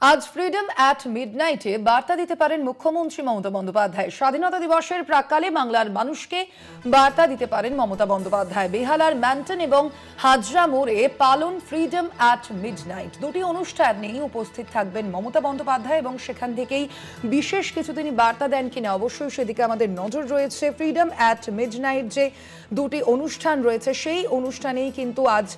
আজ freedom at মিডনাইটে বার্তা দিতে পারেন মুখ্যমন্ত্রী মমতা বন্দ্যোপাধ্যায়। স্বাধীনতা দিবসের প্রাক্কালে বাংলার মানুষকে বার্তা দিতে পারেন মমতা বন্দ্যোপাধ্যায়। বেহালার ম্যান্টন এবং হাজরা মোড়ে পালন ফ্রিডম অ্যাট মিডনাইট দুটি অনুষ্ঠানেই উপস্থিত থাকবেন মমতা বন্দ্যোপাধ্যায় এবং সেখান থেকেই বিশেষ কিছু তিনি বার্তা দেন কিনা অবশ্যই সেদিকে আমাদের নজর রয়েছে। ফ্রিডম অ্যাট মিডনাইট যে দুটি অনুষ্ঠান রয়েছে সেই অনুষ্ঠানেই কিন্তু আজ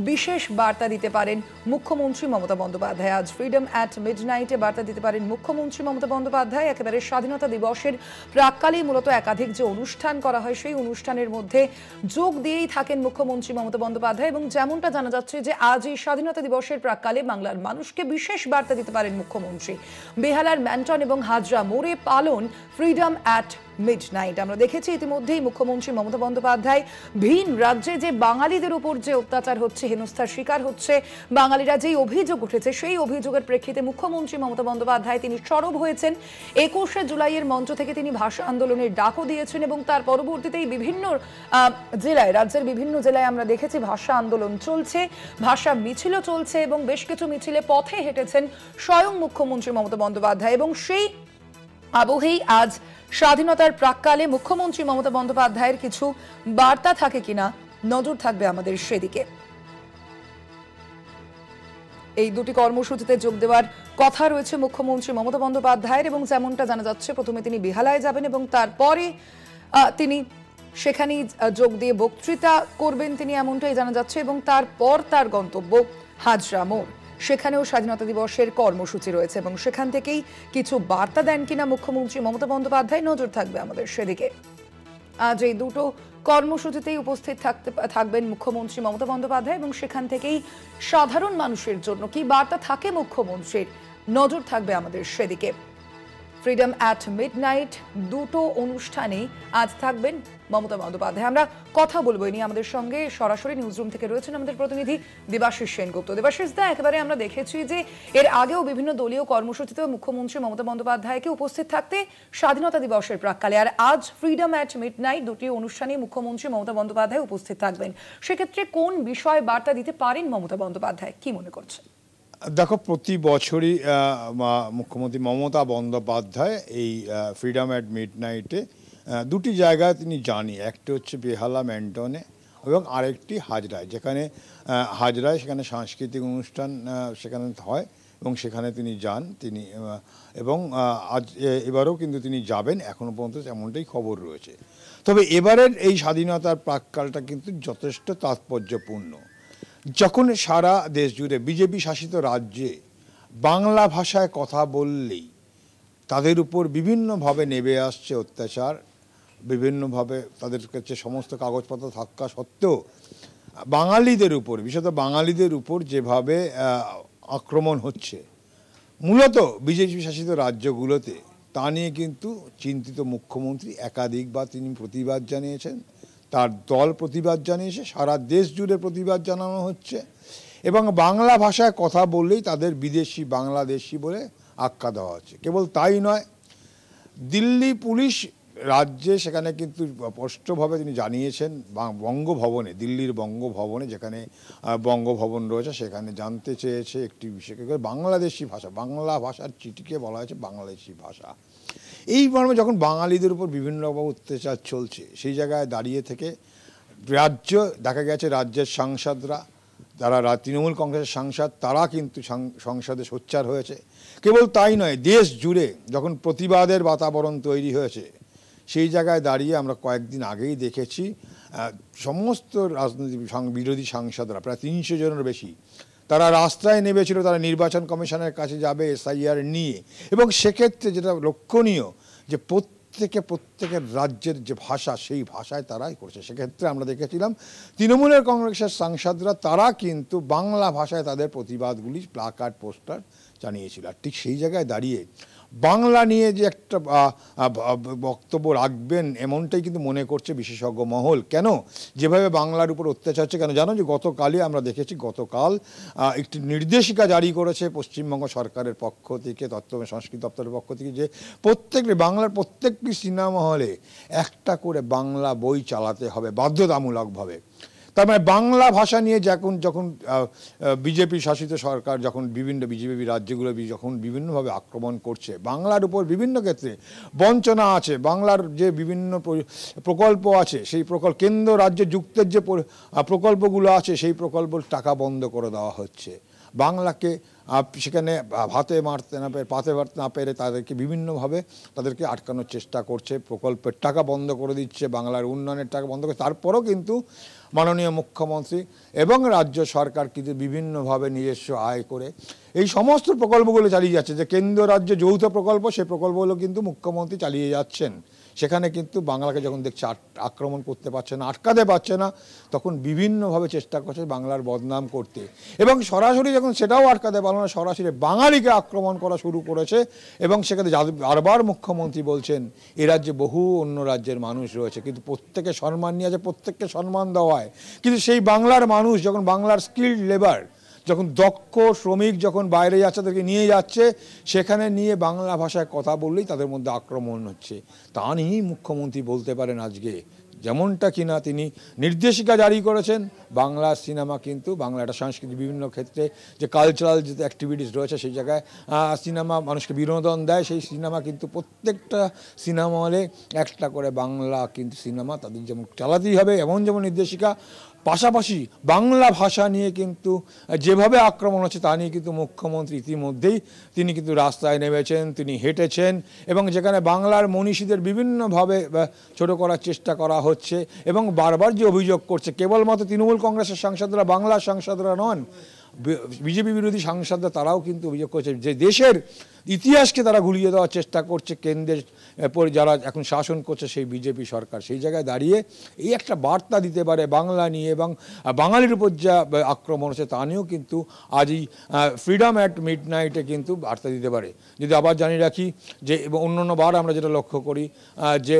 বিশেষ বার্তা দিতে পারেন মুখ্যমন্ত্রী মমতা বন্দ্যোপাধ্যায়। আজ ফ্রিডম অ্যাট মিডনাইটে বার্তা দিতে পারেন মুখ্যমন্ত্রী মমতা বন্দ্যোপাধ্যায়। একেবারে স্বাধীনতা দিবসের প্রাক্কালেই মূলত একাধিক যে অনুষ্ঠান করা হয় সেই অনুষ্ঠানের মধ্যে যোগ দিয়েই থাকেন মুখ্যমন্ত্রী মমতা বন্দ্যোপাধ্যায় এবং যেমনটা জানা যাচ্ছে যে আজ এই স্বাধীনতা দিবসের প্রাক্কালে বাংলার মানুষকে বিশেষ বার্তা দিতে পারেন মুখ্যমন্ত্রী। বেহালার ম্যান্টন এবং হাজরা মোড়ে পালন ফ্রিডম অ্যাট মিডনাইট। আমরা দেখেছি ইতিমধ্যেই মুখ্যমন্ত্রী মমতা বন্দ্যোপাধ্যায় ভিন রাজ্যে যে বাঙালিদের উপর যে অত্যাচার হচ্ছে, হেনস্থার শিকার হচ্ছে বাঙালিরা, যেই অভিযোগ উঠেছে সেই অভিযোগের প্রেক্ষিতে মুখ্যমন্ত্রী মমতা বন্দ্যোপাধ্যায় তিনি সরব হয়েছেন। 21শে জুলাইয়ের মঞ্চ থেকে তিনি ভাষা আন্দোলনের ডাকও দিয়েছেন এবং তার পরবর্তীতেই বিভিন্ন জেলায়, রাজ্যের বিভিন্ন জেলায় আমরা দেখেছি ভাষা আন্দোলন চলছে, ভাষা মিছিলও চলছে এবং বেশ কিছু মিছিলে পথে হেঁটেছেন স্বয়ং মুখ্যমন্ত্রী মমতা বন্দ্যোপাধ্যায় এবং সেই আবহেই আজ স্বাধীনতার প্রাক্কালে মুখ্যমন্ত্রী মমতা বন্দ্যোপাধ্যায়ের কিছু বার্তা থাকে কিনা নজর থাকবে আমাদের সেদিকে। এই দুটি কর্মসূচিতে যোগ দেওয়ার কথা রয়েছে মুখ্যমন্ত্রী মমতা বন্দ্যোপাধ্যায়ের এবং যেমনটা জানা যাচ্ছে প্রথমে তিনি বেহালায় যাবেন এবং তারপরে তিনি সেখানেই যোগ দিয়ে বক্তৃতা করবেন তিনি, এমনটাই জানা যাচ্ছে এবং তারপর তার গন্তব্য হাজরা মোড়। সেখানেও স্বাধীনতা দিবসের কর্মসূচি রয়েছে এবং সেখান থেকেই কিছু বার্তা দেন কিনা মুখ্যমন্ত্রী মমতা বন্দ্যোপাধ্যায় নজর থাকবে আমাদের সেদিকে। আজ এই দুটো কর্মসূচিতেই উপস্থিত থাকবেন মুখ্যমন্ত্রী মমতা বন্দ্যোপাধ্যায় এবং সেখান থেকেই সাধারণ মানুষের জন্য কি বার্তা থাকে মুখ্যমন্ত্রীর নজর থাকবে আমাদের সেদিকে। ফ্রিডম অ্যাট মিডনাইট দুটো অনুষ্ঠানেই আজ থাকবেন মমতা বন্দ্যোপাধ্যায়। আমরা কথা বলবো নিয়ে আমাদের সঙ্গে সরাসরি নিউজরুম থেকে রয়েছেন আমাদের প্রতিনিধি দেবাশিস সেনগুপ্ত। দেবাশিস দা, একেবারে আমরা দেখেছি যে এর আগেও বিভিন্ন দলীয় কর্মসূচিতেও মুখ্যমন্ত্রী মমতা বন্দ্যোপাধ্যায়কে উপস্থিত থাকতে স্বাধীনতা দিবসের প্রাক্কালে, আর আজ ফ্রিডম অ্যাট মিডনাইট দুটি অনুষ্ঠানে মুখ্যমন্ত্রী মমতা বন্দ্যোপাধ্যায় উপস্থিত থাকবেন। সেক্ষেত্রে কোন বিষয়ে বার্তা দিতে পারেন মমতা বন্দ্যোপাধ্যায়, কি মনে করছেন? দেখো, প্রতি বছরই মুখ্যমন্ত্রী মমতা বন্দ্যোপাধ্যায় এই ফ্রিডম অ্যাট মিডনাইটে দুটি জায়গায় তিনি জানি, একটা হচ্ছে বেহালা ম্যান্টনে এবং আরেকটি হাজরায়। যেখানে হাজরায় সেখানে সাংস্কৃতিক অনুষ্ঠান সেখানে হয় এবং সেখানে তিনি যান তিনি এবং আজ এবারেও কিন্তু তিনি যাবেন, এখনও পর্যন্ত এমনটাই খবর রয়েছে। তবে এবারের এই স্বাধীনতার প্রাক্কালটা কিন্তু যথেষ্ট তাৎপর্যপূর্ণ। যখন সারা দেশ জুড়ে বিজেপি শাসিত রাজ্যে বাংলা ভাষায় কথা বললেই তাদের উপর বিভিন্নভাবে নেমে আসছে অত্যাচার, বিভিন্নভাবে তাদের কাছে সমস্ত কাগজপত্র থাকা সত্ত্বেও বাঙালিদের উপর, বিশেষত বাঙালিদের উপর যেভাবে আক্রমণ হচ্ছে মূলত বিজেপি শাসিত রাজ্যগুলোতে, তা নিয়ে কিন্তু চিন্তিত মুখ্যমন্ত্রী একাধিকবার তিনি প্রতিবাদ জানিয়েছেন, তার দল প্রতিবাদ জানিয়েছে, সারা দেশ জুড়ে প্রতিবাদ জানানো হচ্ছে এবং বাংলা ভাষায় কথা বললেই তাদের বিদেশি বাংলাদেশি বলে আখ্যা দেওয়া হচ্ছে। কেবল তাই নয়, দিল্লি পুলিশ রাজ্যে সেখানে কিন্তু স্পষ্টভাবে তিনি জানিয়েছেন বঙ্গভবনে, দিল্লির বঙ্গভবনে যেখানে বঙ্গভবন রয়েছে সেখানে জানতে চেয়েছে একটি বিশেষ করে বাংলাদেশি ভাষা, বাংলা ভাষার চিঠিকে বলা হয়েছে বাংলাদেশি ভাষা। এই মর্মে যখন বাঙালিদের উপর বিভিন্ন রকম অত্যাচার চলছে সেই জায়গায় দাঁড়িয়ে থেকে রাজ্য দেখা গেছে রাজ্যের সাংসদরা, যারা তৃণমূল কংগ্রেসের সাংসদ, তারা কিন্তু সংসদে সোচ্চার হয়েছে। কেবল তাই নয়, দেশ জুড়ে যখন প্রতিবাদের বাতাবরণ তৈরি হয়েছে সেই জায়গায় দাঁড়িয়ে আমরা কয়েকদিন আগেই দেখেছি সমস্ত রাজনৈতিক বিরোধী সাংসদরা প্রায় 300 জনের বেশি তারা রাস্তায় নেমেছিল, তারা নির্বাচন কমিশনের কাছে যাবে এসআইআর নিয়ে। এবং সেক্ষেত্রে যেটা লক্ষণীয় যে প্রত্যেকের রাজ্যের যে ভাষা সেই ভাষায় তারাই করছে। সেক্ষেত্রে আমরা দেখেছিলাম তৃণমূলের কংগ্রেসের সাংসদরা তারা কিন্তু বাংলা ভাষায় তাদের প্রতিবাদগুলি প্লাকার্ড পোস্টার জানিয়েছিল। আর ঠিক সেই জায়গায় দাঁড়িয়ে বাংলা নিয়ে যে একটা বক্তব্য রাখবেন এমনটাই কিন্তু মনে করছে বিশেষজ্ঞ মহল। কেন যেভাবে বাংলার উপর অত্যাচার হচ্ছে, কেন জানো যে গতকালই আমরা দেখেছি, গতকাল একটি নির্দেশিকা জারি করেছে পশ্চিমবঙ্গ সরকারের পক্ষ থেকে, তথ্য এবং সংস্কৃতি দপ্তরের পক্ষ থেকে, যে বাংলার প্রত্যেকটি সিনেমা হলে একটা করে বাংলা বই চালাতে হবে বাধ্যতামূলকভাবে। তার মানে বাংলা ভাষা নিয়ে যখন যখন বিজেপি শাসিত সরকার যখন বিভিন্ন বিজেপি রাজ্যগুলো যখন বিভিন্নভাবে আক্রমণ করছে, বাংলার উপর বিভিন্ন ক্ষেত্রে বঞ্চনা আছে, বাংলার যে বিভিন্ন প্রকল্প আছে সেই কেন্দ্র রাজ্য যুক্তের যে প্রকল্পগুলো আছে সেই প্রকল্পের টাকা বন্ধ করে দেওয়া হচ্ছে। বাংলাকে সেখানে ভাতে মারতে না পেরে পাতে মারতে না পেরে তাদেরকে বিভিন্নভাবে তাদেরকে আটকানোর চেষ্টা করছে, প্রকল্পের টাকা বন্ধ করে দিচ্ছে, বাংলার উন্নয়নের টাকা বন্ধ করে। তারপরও কিন্তু মাননীয় মুখ্যমন্ত্রী এবং রাজ্য সরকার কিন্তু বিভিন্নভাবে নিজস্ব আয় করে এই সমস্ত প্রকল্পগুলো চালিয়ে যাচ্ছে। যে কেন্দ্র রাজ্য যৌথ প্রকল্প, সেই প্রকল্পগুলো কিন্তু মুখ্যমন্ত্রী চালিয়ে যাচ্ছেন। সেখানে কিন্তু বাংলাকে যখন দেখছে আক্রমণ করতে পারছে না, আটকাতে পারছে না, তখন বিভিন্নভাবে চেষ্টা করছে বাংলার বদনাম করতে। এবং সরাসরি যখন সেটাও আটকাতে পারল না, সরাসরি বাঙালিকে আক্রমণ করা শুরু করেছে। এবং সেখানে বারবার মুখ্যমন্ত্রী বলছেন এ রাজ্যে বহু অন্য রাজ্যের মানুষ রয়েছে, কিন্তু প্রত্যেকে সম্মান নিয়ে আছে, প্রত্যেককে সম্মান দেওয়া হয়। কিন্তু সেই বাংলার মানুষ যখন বাংলার স্কিল্ড লেবার, যখন দক্ষ শ্রমিক যখন বাইরে যাচ্ছে তাদেরকে নিয়ে যাচ্ছে, সেখানে নিয়ে বাংলা ভাষায় কথা বললেই তাদের মধ্যে আক্রমণ হচ্ছে। তা নিয়েই মুখ্যমন্ত্রী বলতে পারেন আজকে, যেমনটা কিনা তিনি নির্দেশিকা জারি করেছেন, বাংলা সিনেমা কিন্তু বাংলা একটা সাংস্কৃতিক বিভিন্ন ক্ষেত্রে যে কালচারাল যে অ্যাক্টিভিটিস রয়েছে সেই জায়গায় সিনেমা মানুষকে বিনোদন দেয়। সেই সিনেমা কিন্তু প্রত্যেকটা সিনেমা হলে একটা করে বাংলা কিন্তু সিনেমা তাদের যেমন চালাতেই হবে, এমন যেমন নির্দেশিকা। পাশাপাশি বাংলা ভাষা নিয়ে কিন্তু যেভাবে আক্রমণ হচ্ছে তা নিয়ে কিন্তু মুখ্যমন্ত্রী ইতিমধ্যেই তিনি কিন্তু রাস্তায় নেমেছেন, তিনি হেঁটেছেন। এবং যেখানে বাংলার মনীষীদের বিভিন্নভাবে ছোট করার চেষ্টা করা হচ্ছে এবং বারবার যে অভিযোগ করছে, কেবলমাত্র তৃণমূল কংগ্রেসের সাংসদরা, বাংলার সাংসদরা নন, বিজেপি বিরোধী সাংসদরা তারাও কিন্তু অভিযোগ করছে যে দেশের ইতিহাসকে তারা ঘুরিয়ে দেওয়ার চেষ্টা করছে কেন্দ্রের যারা এখন শাসন করছে সেই বিজেপি সরকার। সেই জায়গায় দাঁড়িয়ে এই একটা বার্তা দিতে পারে বাংলা নিয়ে এবং বাঙালির উপর যা আক্রমণ হচ্ছে তা নিয়েও কিন্তু আজ এই ফ্রিডম অ্যাট মিডনাইটে কিন্তু বার্তা দিতে পারে। যদি আবার জানিয়ে রাখি যে অন্য বার আমরা যেটা লক্ষ্য করি যে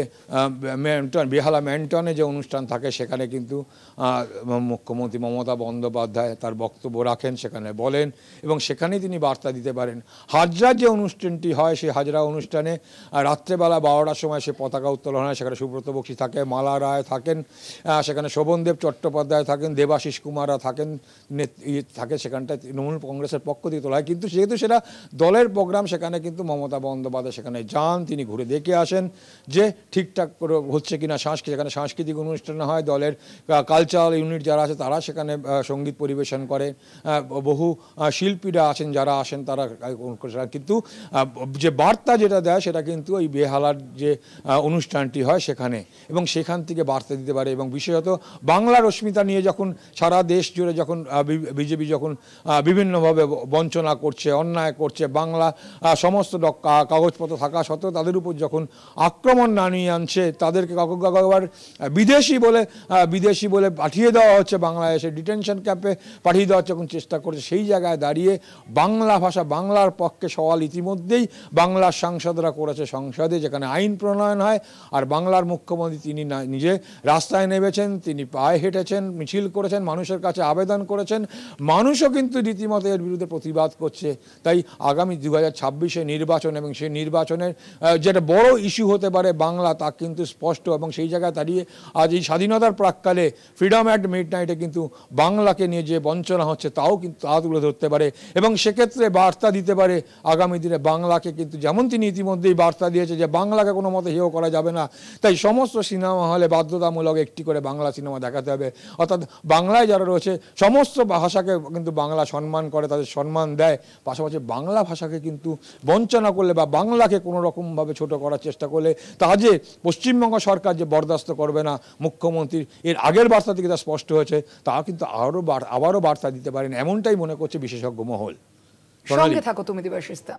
বেহালা ম্যান্টনে যে অনুষ্ঠান থাকে সেখানে কিন্তু মুখ্যমন্ত্রী মমতা বন্দ্যোপাধ্যায় তার বক্তব্য রাখেন, সেখানে বলেন এবং সেখানেই তিনি বার্তা দিতে পারেন। হাজরা যে অনুষ্ঠানটি হয় সেই হাজরা অনুষ্ঠানে রাত্রেবেলা 12টার সময় সে পতাকা উত্তোলন হয়। সেখানে সুব্রত বক্সী থাকে, মালা রায় থাকেন, সেখানে শোভনদেব চট্টোপাধ্যায় থাকেন, দেবাশিস কুমাররা থাকেন, থাকে সেখানটায় তৃণমূল কংগ্রেসের পক্ষ দিয়ে তোলা হয়। কিন্তু যেহেতু সেটা দলের প্রোগ্রাম, সেখানে কিন্তু মমতা বন্দ্যোপাধ্যায় সেখানে যান, তিনি ঘুরে দেখে আসেন যে ঠিকঠাক করে হচ্ছে কিনা সেখানে সাংস্কৃতিক অনুষ্ঠান হয়, দলের কালচারাল ইউনিট যারা আছে তারা সেখানে সঙ্গীত পরিবেশন করে, বহু শিল্পীরা আছেন যারা আসেন তারা। কিন্তু যে বার্তা যেটা দেয় সেটা কিন্তু ওই বেহালার যে অনুষ্ঠানটি হয় সেখানে, এবং সেখান থেকে বার্তা দিতে পারে। এবং বিশেষত বাংলার অস্মিতা নিয়ে যখন সারা দেশ জুড়ে যখন বিজেপি যখন বিভিন্নভাবে বঞ্চনা করছে, অন্যায় করছে, বাংলা সমস্ত কাগজপত্র থাকা সত্ত্বেও তাদের উপর যখন আক্রমণ নামিয়ে আনছে, তাদেরকে কাকবার বিদেশি বলে পাঠিয়ে দেওয়া হচ্ছে, বাংলাদেশে ডিটেনশন ক্যাম্পে পাঠিয়ে দেওয়ার যখন চেষ্টা করছে, সেই জায়গায় দাঁড়িয়ে বাংলা ভাষা, বাংলার পক্ষে সওয়াল ইতিমধ্যেই বাংলার সাংসদরা করেছে সংসদে, যেখানে আইন প্রণয়ন হয়। আর বাংলার মুখ্যমন্ত্রী তিনি নিজে রাস্তায় নেমেছেন, তিনি পায়ে হেঁটেছেন, মিছিল করেছেন, মানুষের কাছে আবেদন করেছেন। মানুষও কিন্তু রীতিমতো এর বিরুদ্ধে প্রতিবাদ করছে। তাই আগামী 2026-এ নির্বাচন এবং সেই নির্বাচনের যেটা বড় ইস্যু হতে পারে বাংলা, তা কিন্তু স্পষ্ট। এবং সেই জায়গায় দাঁড়িয়ে আজ এই স্বাধীনতার প্রাক্কালে ফ্রিডম অ্যাট মিডনাইটে কিন্তু বাংলাকে নিয়ে যে বঞ্চনা হচ্ছে তাও কিন্তু তা তুলে ধরতে পারে এবং সেক্ষেত্রে বার্তা দিতে পারে আগামী দিনে বাংলাকে কিন্তু, যেমন তিনি ইতিমধ্যেই বার্তা দিয়েছে যে বাংলাকে কোনো মতে হেয় করা যাবে না। তাই সমস্ত সিনেমা হলে বাধ্যতামূলক একটি করে বাংলা সিনেমা দেখাতে হবে। অর্থাৎ বাংলায় যারা রয়েছে সমস্ত ভাষাকে কিন্তু বাংলা সম্মান করে, তাদের সম্মান দেয়। পাশাপাশি বাংলা ভাষাকে কিন্তু বঞ্চনা করলে বা বাংলাকে কোনো রকমভাবে ছোট করার চেষ্টা করলে তা যে পশ্চিমবঙ্গ সরকার যে বরদাস্ত করবে না, মুখ্যমন্ত্রীর এর আগের বার্তা থেকে তা স্পষ্ট হয়েছে, তা কিন্তু আবারও বার্তা দিতে পারেন, এমনটাই মনে করছে বিশেষজ্ঞ মহল। সঙ্গে থাকো তুমি দিবাশিস দা।